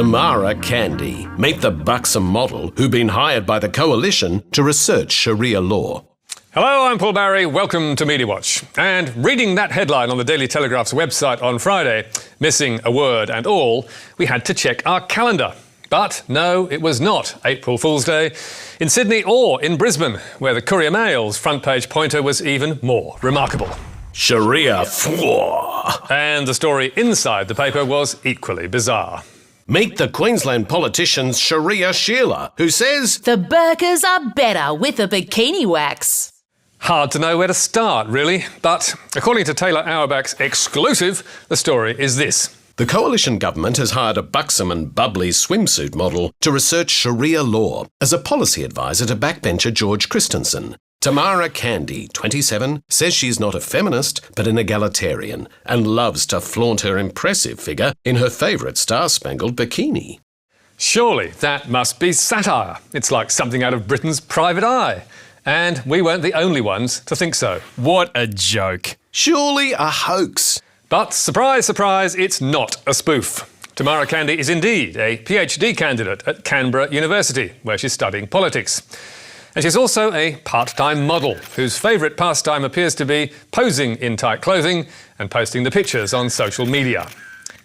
Tamara Candy. Meet the buxom model who'd been hired by the coalition to research Sharia law. Hello, I'm Paul Barry. Welcome to mediawatch. And reading that headline on the Daily Telegraph's website on Friday, missing a word and all, we had to check our calendar. But no, it was not April Fool's Day in Sydney or in Brisbane, where the Courier Mail's front page pointer was even more remarkable. Sharia law. And the story inside the paper was equally bizarre. Meet the Queensland politician Sharia Sheila, who says the burqas are better with a bikini wax. Hard to know where to start, really. But according to Taylor Auerbach's exclusive, the story is this. The coalition government has hired a buxom and bubbly swimsuit model to research Sharia law as a policy advisor to backbencher George Christensen. Tamara Candy, 27, says she's not a feminist but an egalitarian and loves to flaunt her impressive figure in her favourite star-spangled bikini. Surely that must be satire. It's like something out of Britain's Private Eye. And we weren't the only ones to think so. What a joke. Surely a hoax. But surprise, surprise, it's not a spoof. Tamara Candy is indeed a PhD candidate at Canberra University, where she's studying politics. And she's also a part-time model, whose favourite pastime appears to be posing in tight clothing and posting the pictures on social media.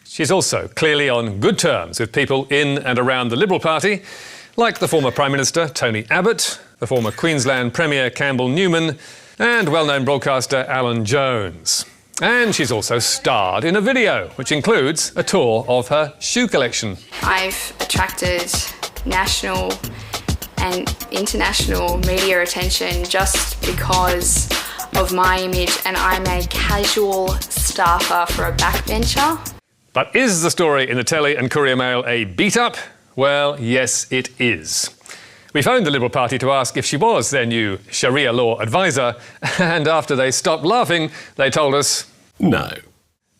She's also clearly on good terms with people in and around the Liberal Party, like the former Prime Minister Tony Abbott, the former Queensland Premier Campbell Newman, and well-known broadcaster Alan Jones. And she's also starred in a video, which includes a tour of her shoe collection. I've attracted national and international media attention just because of my image, and I'm a casual staffer for a backbencher. But is the story in the Telly and Courier Mail a beat-up? Well, yes, it is. We phoned the Liberal Party to ask if she was their new Sharia law advisor, and after they stopped laughing, they told us no.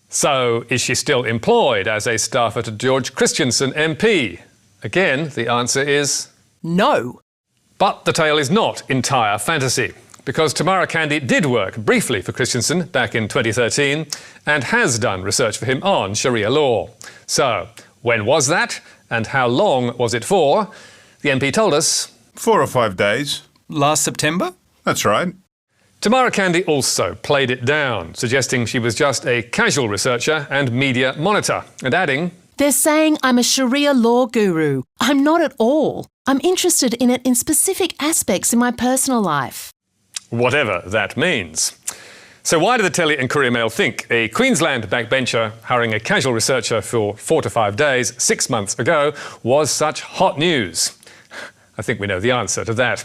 So, is she still employed as a staffer to George Christensen MP? Again, the answer is no. But the tale is not entire fantasy, because Tamara Candy did work briefly for Christensen back in 2013 and has done research for him on Sharia law. So, when was that, and how long was it for? The MP told us 4 or 5 days. Last September? That's right. Tamara Candy also played it down, suggesting she was just a casual researcher and media monitor, and adding, they're saying I'm a Sharia law guru. I'm not at all. I'm interested in it in specific aspects in my personal life. Whatever that means. So why did the Telly and Courier Mail think a Queensland backbencher hiring a casual researcher for 4 to 5 days 6 months ago was such hot news? I think we know the answer to that.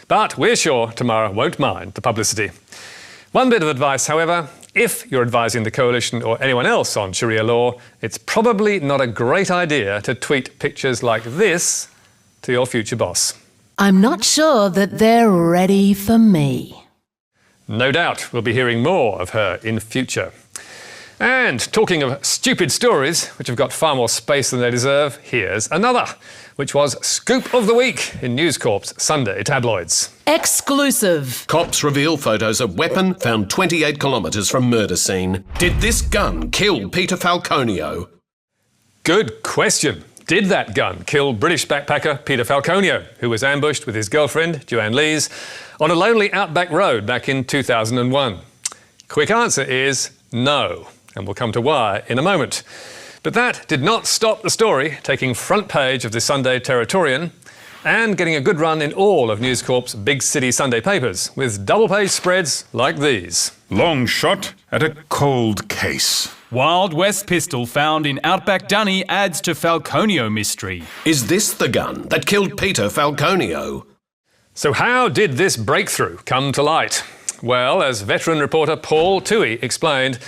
But we're sure Tamara won't mind the publicity. One bit of advice, however, if you're advising the coalition or anyone else on Sharia law, it's probably not a great idea to tweet pictures like this to your future boss. I'm not sure that they're ready for me. No doubt we'll be hearing more of her in future. And talking of stupid stories, which have got far more space than they deserve, here's another, which was Scoop of the Week in News Corp's Sunday tabloids. Exclusive. Cops reveal photos of weapon found 28 kilometres from murder scene. Did this gun kill Peter Falconio? Good question. Did that gun kill British backpacker Peter Falconio, who was ambushed with his girlfriend, Joanne Lees, on a lonely outback road back in 2001? Quick answer is no, and we'll come to why in a moment. But that did not stop the story taking front page of the Sunday Territorian and getting a good run in all of News Corp's big city Sunday papers, with double-page spreads like these. Long shot at a cold case. Wild West pistol found in Outback Dunny adds to Falconio mystery. Is this the gun that killed Peter Falconio? So how did this breakthrough come to light? Well, as veteran reporter Paul Toohey explained,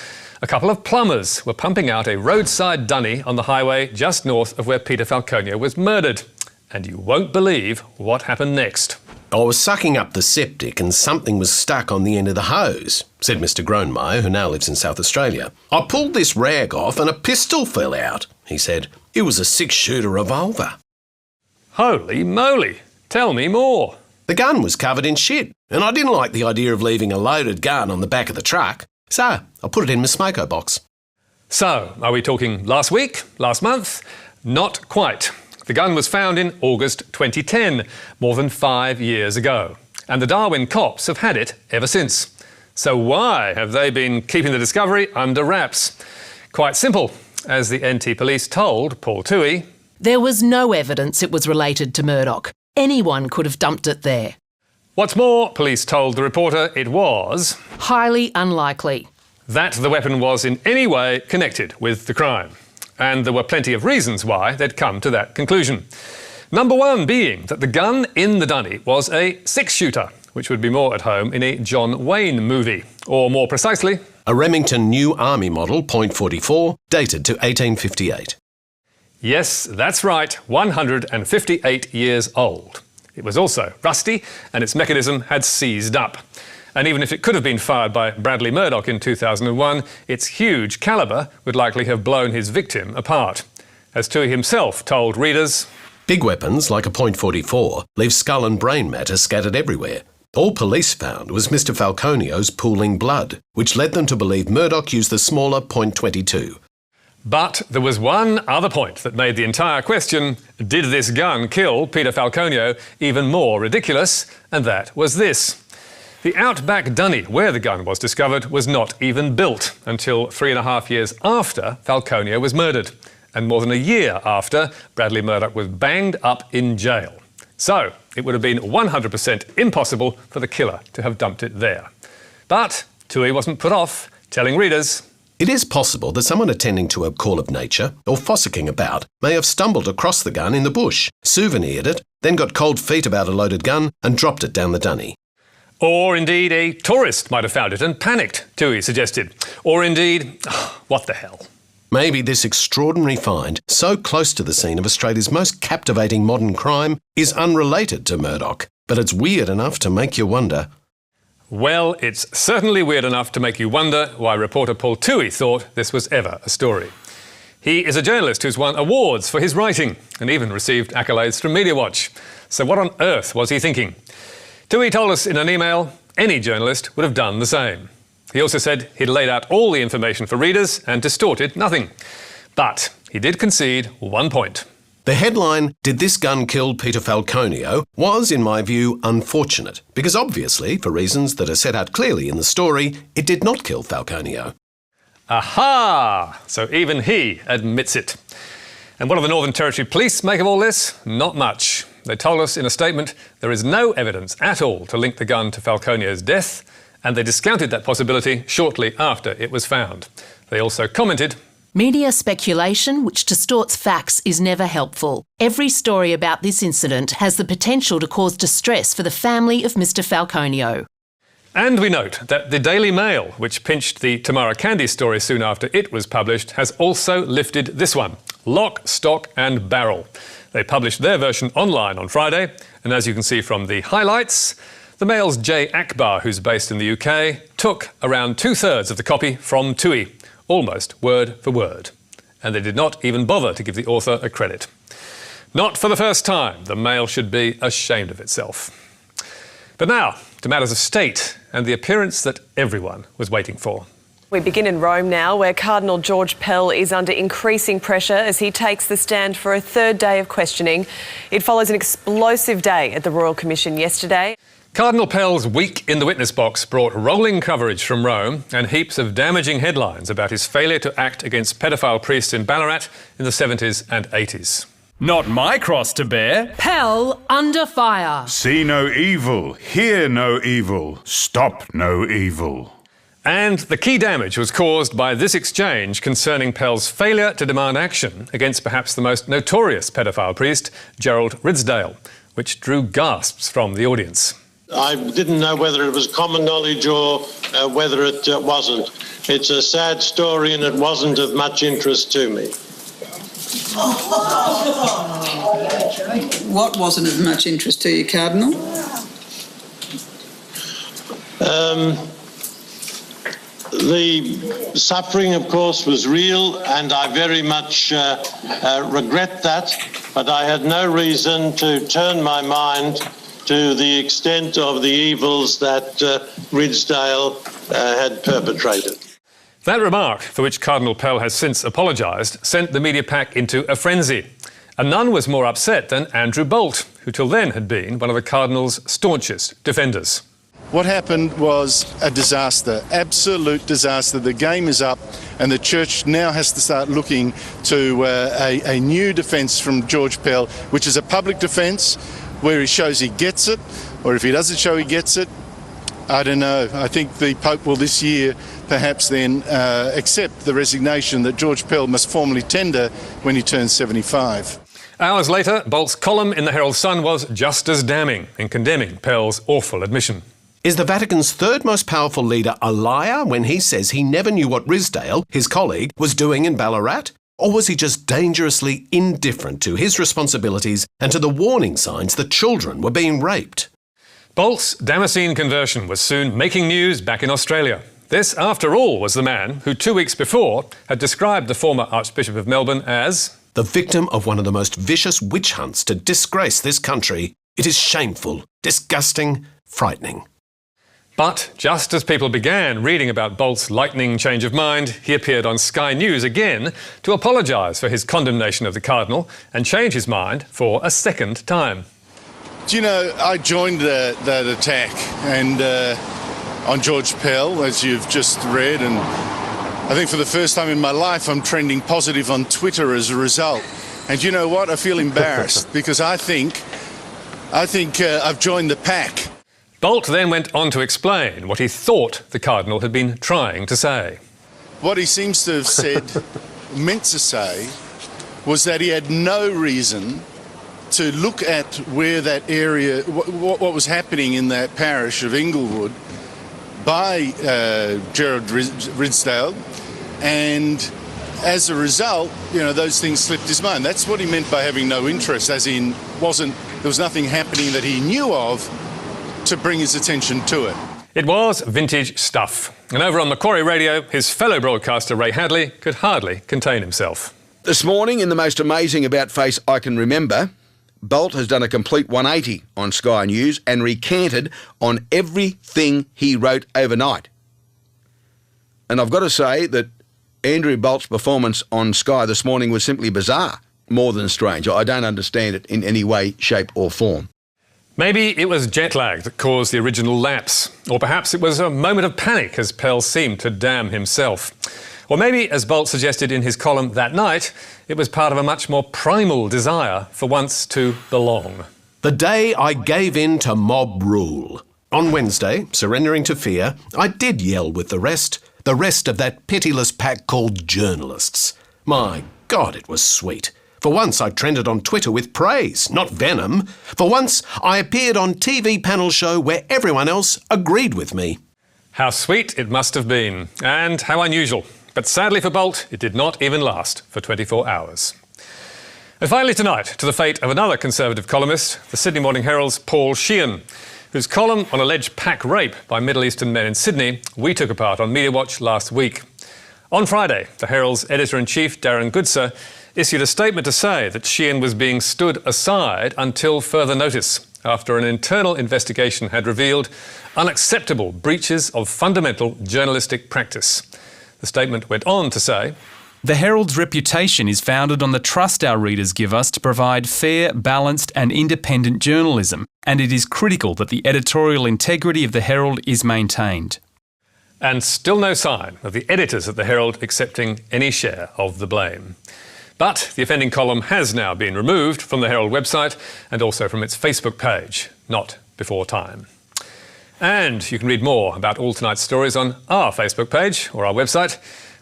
a couple of plumbers were pumping out a roadside dunny on the highway just north of where Peter Falconio was murdered. And you won't believe what happened next. I was sucking up the septic and something was stuck on the end of the hose, said Mr. Gronemeyer, who now lives in South Australia. I pulled this rag off and a pistol fell out, he said. It was a 6-shooter revolver. Holy moly! Tell me more. The gun was covered in shit, and I didn't like the idea of leaving a loaded gun on the back of the truck, so I put it in my smoko box. So, are we talking last week, last month, Not quite. The gun was found in August 2010, more than 5 years ago. And the Darwin cops have had it ever since. So why have they been keeping the discovery under wraps? Quite simple. As the NT Police told Paul Toohey, There was no evidence it was related to Murdoch. Anyone could have dumped it there. What's more, police told the reporter it was Highly unlikely. that the weapon was in any way connected with the crime. And there were plenty of reasons why they'd come to that conclusion. Number one being that the gun in the dunny was a six-shooter, which would be more at home in a John Wayne movie. Or more precisely, A Remington New Army Model .44, dated to 1858. yes, that's right, 158 years old. It was also rusty and its mechanism had seized up. And even if it could have been fired by Bradley Murdoch in 2001, its huge calibre would likely have blown his victim apart. As Toohey himself told readers, Big weapons like a .44 leave skull and brain matter scattered everywhere. All police found was Mr. Falconio's pooling blood, which led them to believe Murdoch used the smaller .22. but there was one other point that made the entire question, did this gun kill Peter Falconio, even more ridiculous, and that was this. The Outback Dunny, where the gun was discovered, was not even built until 3.5 years after Falconio was murdered, and more than a year after Bradley Murdoch was banged up in jail. So it would have been 100% impossible for the killer to have dumped it there. But Toohey wasn't put off, telling readers, It is possible that someone attending to a call of nature or fossicking about may have stumbled across the gun in the bush, souvenired it, then got cold feet about a loaded gun and dropped it down the dunny. or indeed a tourist might have found it and panicked, Toohey suggested. Or indeed, what the hell? Maybe this extraordinary find, so close to the scene of Australia's most captivating modern crime, is unrelated to Murdoch, but it's weird enough to make you wonder. Well, it's certainly weird enough to make you wonder why reporter Paul Toohey thought this was ever a story. He is a journalist who's won awards for his writing and even received accolades from mediawatch. So what on earth was he thinking? Toohey told us in an email any journalist would have done the same. He also said he'd laid out all the information for readers and distorted nothing. But he did concede one point. The headline, Did this gun kill Peter Falconio, was, in my view, unfortunate, because obviously, for reasons that are set out clearly in the story, it did not kill Falconio. Aha! So even he admits it. And what do the Northern Territory Police make of all this? Not much. They told us in a statement there is no evidence at all to link the gun to Falconio's death, and they discounted that possibility shortly after it was found. They also commented, Media speculation which distorts facts is never helpful. Every story about this incident has the potential to cause distress for the family of Mr. Falconio. and we note that the Daily Mail, which pinched the Tamara Candy story soon after it was published, has also lifted this one, lock, stock and barrel. They published their version online on Friday, and as you can see from the highlights, the Mail's Jay Akbar, who's based in the UK, took around 2/3 of the copy from Toohey, almost word for word. And they did not even bother to give the author a credit. Not for the first time, the Mail should be ashamed of itself. But now, to matters of state and the appearance that everyone was waiting for. We begin in Rome now, where Cardinal George Pell is under increasing pressure as he takes the stand for a third day of questioning. It follows an explosive day at the Royal Commission yesterday. Cardinal Pell's week in the witness box brought rolling coverage from Rome and heaps of damaging headlines about his failure to act against paedophile priests in Ballarat in the 70s and 80s. Not my cross to bear. Pell under fire. See no evil, hear no evil, stop no evil. And the key damage was caused by this exchange concerning Pell's failure to demand action against perhaps the most notorious paedophile priest, Gerald Ridsdale, which drew gasps from the audience. I didn't know whether it was common knowledge or whether it wasn't. It's a sad story and it wasn't of much interest to me. What wasn't of much interest to you, Cardinal? The suffering, of course, was real, and I very much regret that, but I had no reason to turn my mind to the extent of the evils that Ridsdale had perpetrated. That remark, for which Cardinal Pell has since apologised, sent the media pack into a frenzy. And none was more upset than Andrew Bolt, who till then had been one of the Cardinal's staunchest defenders. What happened was a disaster, absolute disaster. The game is up and the church now has to start looking to a new defence from George Pell, which is a public defence where he shows he gets it, or if he doesn't show he gets it, I don't know. I think the Pope will this year perhaps then accept the resignation that George Pell must formally tender when he turns 75. Hours later, Bolt's column in the Herald Sun was just as damning in condemning Pell's awful admission. Is the Vatican's third most powerful leader a liar when he says he never knew what Ridsdale, his colleague, was doing in Ballarat? Or was he just dangerously indifferent to his responsibilities and to the warning signs that children were being raped? Bolt's Damascene conversion was soon making news back in Australia. This, after all, was the man who 2 weeks before had described the former Archbishop of Melbourne as the victim of one of the most vicious witch hunts to disgrace this country. It is shameful, disgusting, frightening. But just as people began reading about Bolt's lightning change of mind, he appeared on Sky News again to apologise for his condemnation of the Cardinal and change his mind for a second time. Do you know, I joined that attack and on George Pell, as you've just read, and I think for the first time in my life I'm trending positive on Twitter as a result. And you know what? I feel embarrassed because I think I've joined the pack. Bolt then went on to explain what he thought the Cardinal had been trying to say. What he seems to have said, meant to say, was that he had no reason to look at where that area, what was happening in that parish of Inglewood by Gerard Ridsdale, and as a result, you know, those things slipped his mind. That's what he meant by having no interest, as in there was nothing happening that he knew of to bring his attention to it. It was vintage stuff. And over on Macquarie Radio, his fellow broadcaster Ray Hadley could hardly contain himself. This morning, in the most amazing about-face I can remember, Bolt has done a complete 180 on Sky News and recanted on everything he wrote overnight. And I've got to say that Andrew Bolt's performance on Sky this morning was simply bizarre, more than strange. I don't understand it in any way, shape or form. Maybe it was jet lag that caused the original lapse. Or perhaps it was a moment of panic as Pell seemed to damn himself. Or maybe, as Bolt suggested in his column that night, it was part of a much more primal desire for once to belong. The day I gave in to mob rule. On Wednesday, surrendering to fear, I did yell with the rest of that pitiless pack called journalists. My God, it was sweet. For once I trended on Twitter with praise, not venom. For once I appeared on TV panel show where everyone else agreed with me. How sweet it must have been, and how unusual. But sadly for Bolt, it did not even last for 24 hours. And finally tonight, to the fate of another Conservative columnist, the Sydney Morning Herald's Paul Sheehan, whose column on alleged pack rape by Middle Eastern men in Sydney we took apart on mediawatch last week. On Friday, the Herald's editor-in-chief, Darren Goodser, issued a statement to say that Sheehan was being stood aside until further notice after an internal investigation had revealed unacceptable breaches of fundamental journalistic practice. The statement went on to say, "The Herald's reputation is founded on the trust our readers give us to provide fair, balanced and independent journalism, and it is critical that the editorial integrity of the Herald is maintained." And still no sign of the editors at the Herald accepting any share of the blame. But the offending column has now been removed from the Herald website and also from its Facebook page, not before time. And you can read more about all tonight's stories on our Facebook page or our website,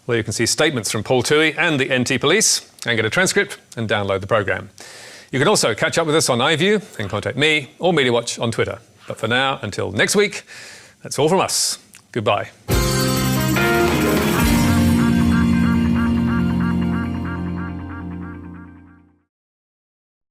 where you can see statements from Paul Toohey and the NT Police and get a transcript and download the programme. You can also catch up with us on iView and contact me or MediaWatch on Twitter. But for now, until next week, that's all from us. Goodbye.